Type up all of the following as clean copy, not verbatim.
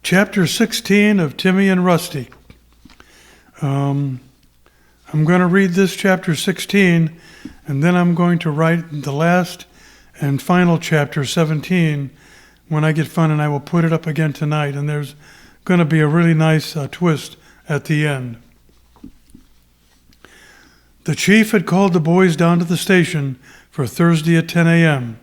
Chapter 16 of Timmy and Rusty. I'm going to read this chapter 16, and then I'm going to write the last and final chapter 17 when I get fun, and I will put it up again tonight. And there's going to be a really nice twist at the end. The chief had called the boys down to the station for Thursday at 10 a.m.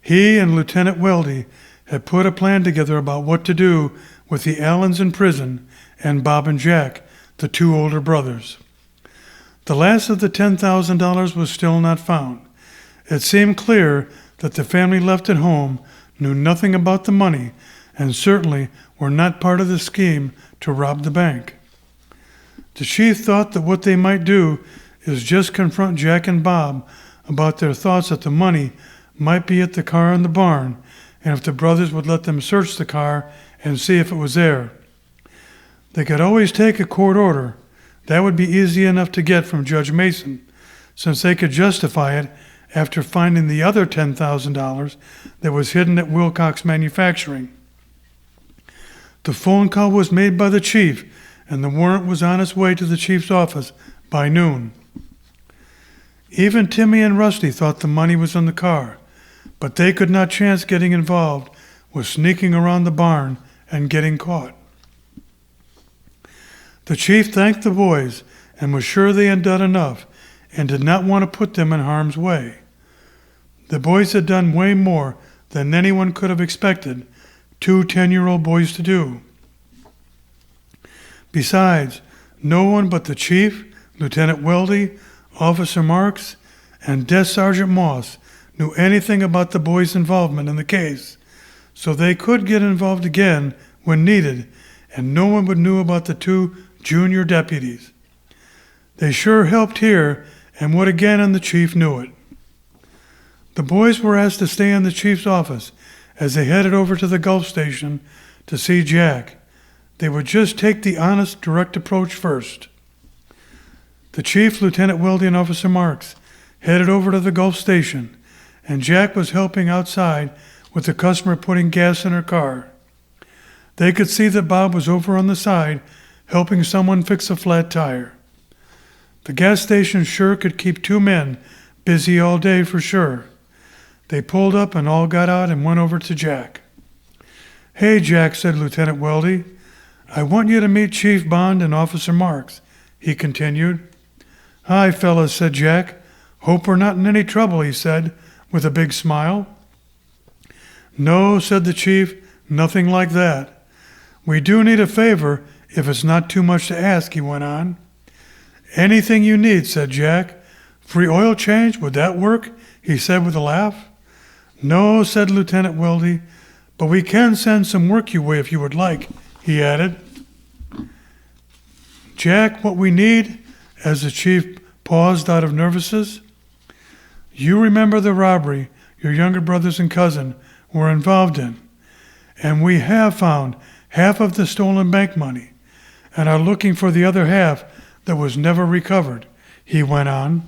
He and Lieutenant Weldy had put a plan together about what to do with the Allens in prison and Bob and Jack, the two older brothers. The last of the $10,000 was still not found. It seemed clear that the family left at home knew nothing about the money and certainly were not part of the scheme to rob the bank. The chief thought that what they might do is just confront Jack and Bob about their thoughts that the money might be at the car in the barn, and if the brothers would let them search the car and see if it was there. They could always take a court order. That would be easy enough to get from Judge Mason, since they could justify it after finding the other $10,000 that was hidden at Wilcox Manufacturing. The phone call was made by the chief, and the warrant was on its way to the chief's office by noon. Even Timmy and Rusty thought the money was in the car, but they could not chance getting involved with sneaking around the barn and getting caught. The chief thanked the boys and was sure they had done enough and did not want to put them in harm's way. The boys had done way more than anyone could have expected two 10-year-old boys to do. Besides, no one but the chief, Lieutenant Weldy, Officer Marks, and Desk Sergeant Moss knew anything about the boys' involvement in the case, so they could get involved again when needed, and no one would know about the two junior deputies. They sure helped here and would again, and the chief knew it. The boys were asked to stay in the chief's office as they headed over to the Gulf station to see Jack. They would just take the honest, direct approach first. The chief, Lieutenant Weldy, and Officer Marks headed over to the Gulf station, and Jack was helping outside with the customer putting gas in her car. They could see that Bob was over on the side helping someone fix a flat tire. The gas station sure could keep two men busy all day for sure. They pulled up and all got out and went over to Jack. "Hey, Jack," said Lieutenant Weldy. "I want you to meet Chief Bond and Officer Marks," he continued. "Hi, fellas," said Jack. "Hope we're not in any trouble," he said, with a big smile. "No," said the chief, "nothing like that. We do need a favor, if it's not too much to ask," he went on. "Anything you need," said Jack. "Free oil change, would that work?" he said with a laugh. "No," said Lieutenant Weldy, "but we can send some work your way if you would like," he added. "Jack, what we need," as the chief paused out of nervousness, "you remember the robbery your younger brothers and cousin were involved in, and we have found half of the stolen bank money and are looking for the other half that was never recovered," he went on.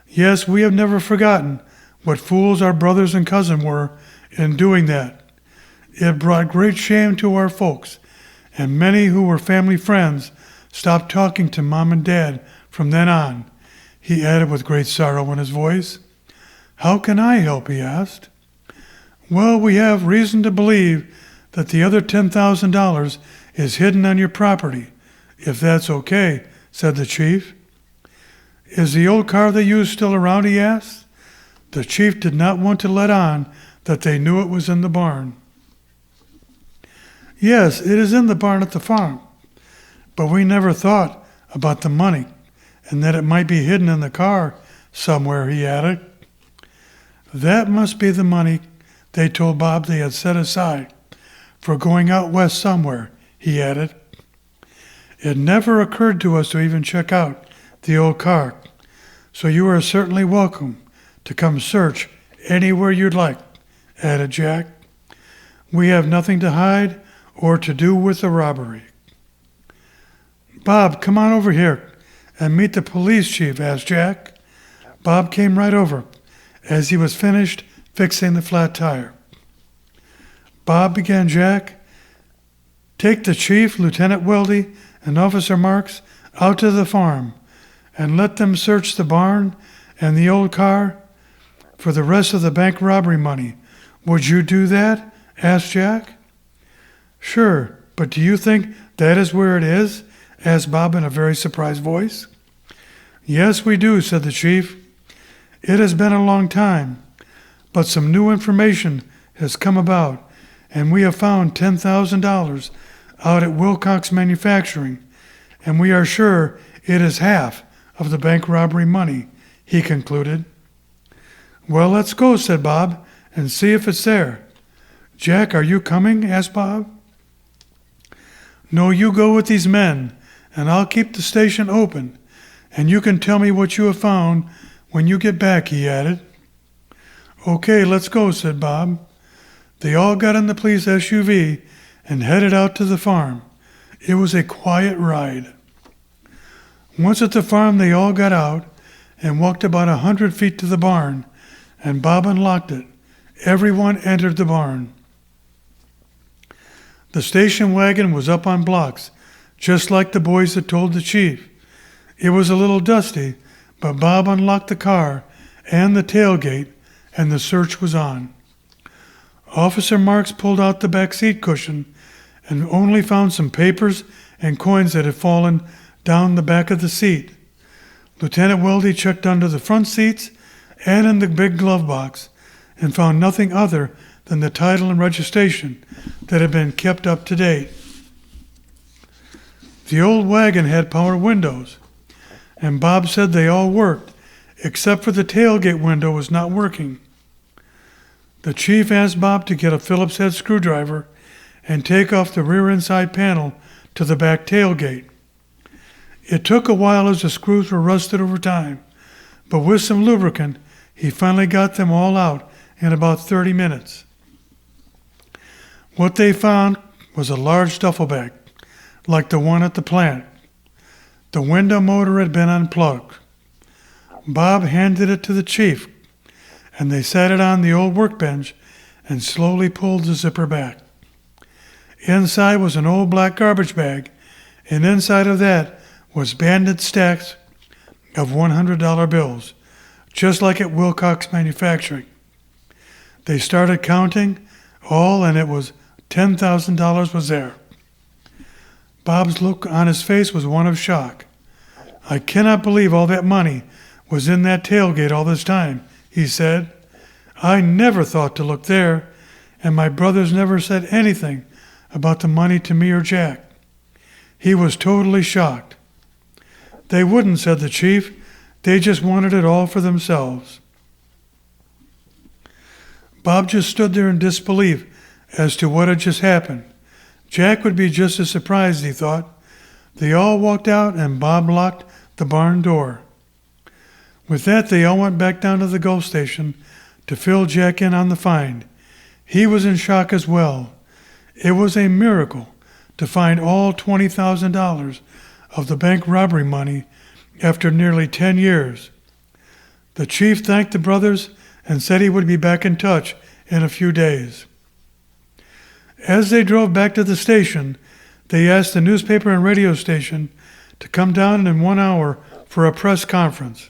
"Yes, we have never forgotten what fools our brothers and cousin were in doing that. It brought great shame to our folks, and many who were family friends stopped talking to Mom and Dad from then on," he added with great sorrow in his voice. "How can I help?" he asked. "Well, we have reason to believe that the other $10,000 is hidden on your property, if that's okay," said the chief. "Is the old car they used still around?" he asked. The chief did not want to let on that they knew it was in the barn. "Yes, it is in the barn at the farm, but we never thought about the money and that it might be hidden in the car somewhere," he added. "That must be the money they told Bob they had set aside for going out west somewhere," he added. "It never occurred to us to even check out the old car, so you are certainly welcome to come search anywhere you'd like," added Jack. "We have nothing to hide or to do with the robbery." "Bob, come on over here and meet the police chief," asked Jack. Bob came right over as he was finished fixing the flat tire. "Bob," began Jack, Take the chief, Lieutenant Weldy, and Officer Marks out to the farm and let them search the barn and the old car for the rest of the bank robbery money. Would you do that?" asked Jack. "Sure, but do you think that is where it is?" asked Bob in a very surprised voice. "Yes, we do," said the chief. "It has been a long time, but some new information has come about, and we have found $10,000 out at Wilcox Manufacturing, and we are sure it is half of the bank robbery money," he concluded. "Well, let's go," said Bob, "and see if it's there." "Jack, are you coming?" asked Bob. "No, you go with these men, and I'll keep the station open, and you can tell me what you have found when you get back," he added. "Okay, let's go," said Bob. They all got in the police SUV and headed out to the farm. It was a quiet ride. Once at the farm, they all got out and walked about 100 feet to the barn, and Bob unlocked it. Everyone entered the barn. The station wagon was up on blocks, just like the boys had told the chief. It was a little dusty, but Bob unlocked the car and the tailgate, and the search was on. Officer Marks pulled out the back seat cushion and only found some papers and coins that had fallen down the back of the seat. Lieutenant Weldy checked under the front seats and in the big glove box and found nothing other than the title and registration that had been kept up to date. The old wagon had power windows, and Bob said they all worked, except for the tailgate window was not working. The chief asked Bob to get a Phillips head screwdriver and take off the rear inside panel to the back tailgate. It took a while as the screws were rusted over time, but with some lubricant, he finally got them all out in about 30 minutes. What they found was a large duffel bag, like the one at the plant. The window motor had been unplugged. Bob handed it to the chief, and they sat it on the old workbench and slowly pulled the zipper back. Inside was an old black garbage bag, and inside of that was banded stacks of $100 bills, just like at Wilcox Manufacturing. They started counting all, and it was $10,000 was there. Bob's look on his face was one of shock. "I cannot believe all that money was in that tailgate all this time," he said. "I never thought to look there, and my brothers never said anything about the money to me or Jack." He was totally shocked. "They wouldn't," said the chief. "They just wanted it all for themselves." Bob just stood there in disbelief as to what had just happened. Jack would be just as surprised, he thought. They all walked out, and Bob locked the barn door. With that, they all went back down to the Gulf station to fill Jack in on the find. He was in shock as well. It was a miracle to find all $20,000 of the bank robbery money after nearly 10 years. The chief thanked the brothers and said he would be back in touch in a few days. As they drove back to the station, they asked the newspaper and radio station to come down in 1 hour for a press conference.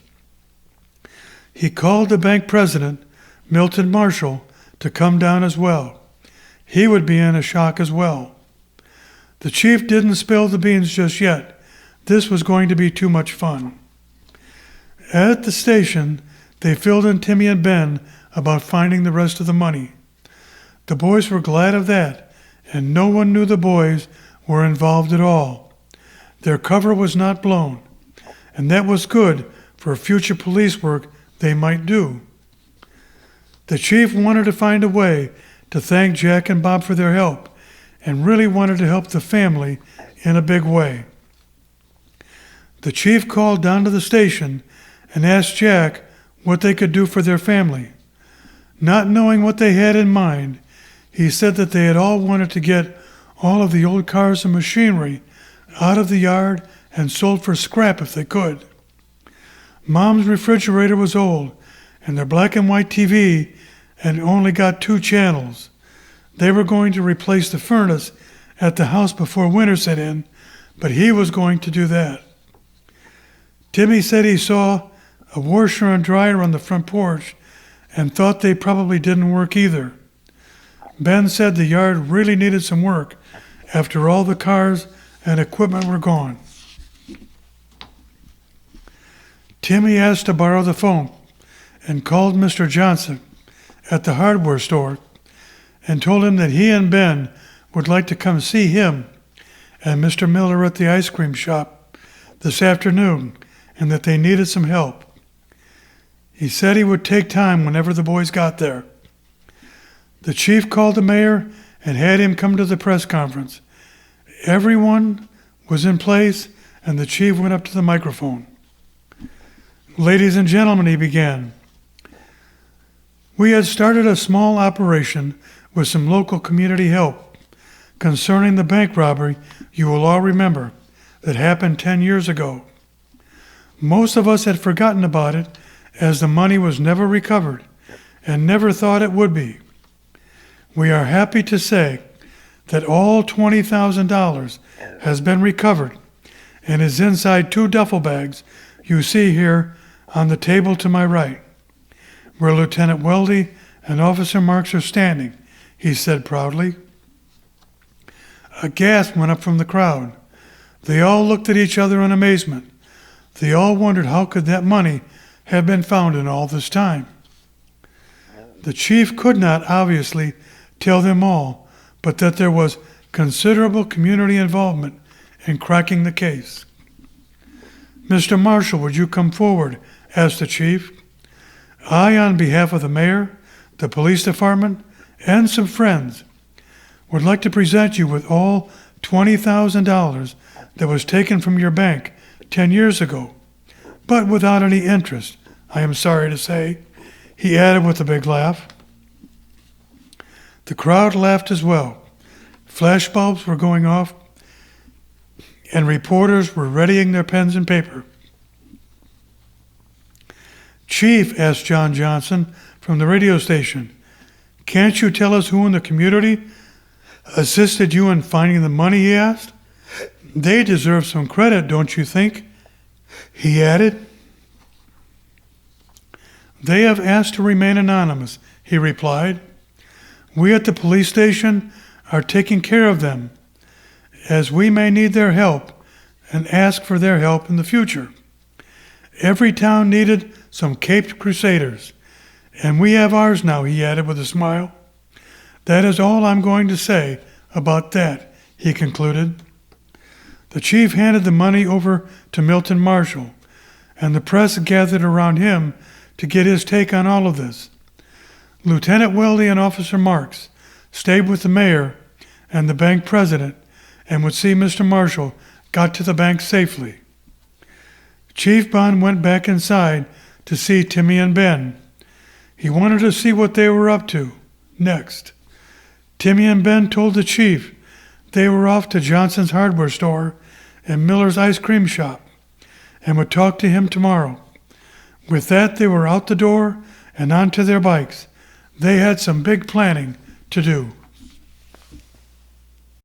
He called the bank president, Milton Marshall, to come down as well. He would be in a shock as well. The chief didn't spill the beans just yet. This was going to be too much fun. At the station, they filled in Timmy and Ben about finding the rest of the money. The boys were glad of that, and no one knew the boys were involved at all. Their cover was not blown, and that was good for future police work they might do. The chief wanted to find a way to thank Jack and Bob for their help, and really wanted to help the family in a big way. The chief called down to the station and asked Jack what they could do for their family. Not knowing what they had in mind, he said that they had all wanted to get all of the old cars and machinery out of the yard and sold for scrap if they could. Mom's refrigerator was old, and their black and white TV had only got 2 channels. They were going to replace the furnace at the house before winter set in, but he was going to do that. Timmy said he saw a washer and dryer on the front porch and thought they probably didn't work either. Ben said the yard really needed some work after all the cars and equipment were gone. Timmy asked to borrow the phone and called Mr. Johnson at the hardware store and told him that he and Ben would like to come see him and Mr. Miller at the ice cream shop this afternoon and that they needed some help. He said he would take time whenever the boys got there. The chief called the mayor and had him come to the press conference. Everyone was in place and the chief went up to the microphone. Ladies and gentlemen, he began. We had started a small operation with some local community help concerning the bank robbery you will all remember that happened 10 years ago. Most of us had forgotten about it as the money was never recovered and never thought it would be. We are happy to say that all $20,000 has been recovered and is inside 2 duffel bags you see here on the table to my right, where Lieutenant Weldy and Officer Marks are standing, he said proudly. A gasp went up from the crowd. They all looked at each other in amazement. They all wondered how could that money have been found in all this time. The chief could not, obviously, tell them all, but that there was considerable community involvement in cracking the case. Mr. Marshall, would you come forward? Asked the chief. I, on behalf of the mayor, the police department, and some friends, would like to present you with all $20,000 that was taken from your bank 10 years ago, but without any interest, I am sorry to say, he added with a big laugh. The crowd laughed as well. Flashbulbs were going off, and reporters were readying their pens and paper. Chief, asked John Johnson from the radio station, can't you tell us who in the community assisted you in finding the money, he asked. They deserve some credit, don't you think? He added. They have asked to remain anonymous, he replied. We at the police station are taking care of them, as we may need their help and ask for their help in the future. Every town needed some caped crusaders, and we have ours now, he added with a smile. That is all I'm going to say about that, he concluded. The chief handed the money over to Milton Marshall, and the press gathered around him to get his take on all of this. Lieutenant Weldy and Officer Marks stayed with the mayor and the bank president and would see Mr. Marshall got to the bank safely. Chief Bond went back inside to see Timmy and Ben. He wanted to see what they were up to next. Timmy and Ben told the chief they were off to Johnson's hardware store and Miller's ice cream shop and would talk to him tomorrow. With that, they were out the door and onto their bikes. They had some big planning to do.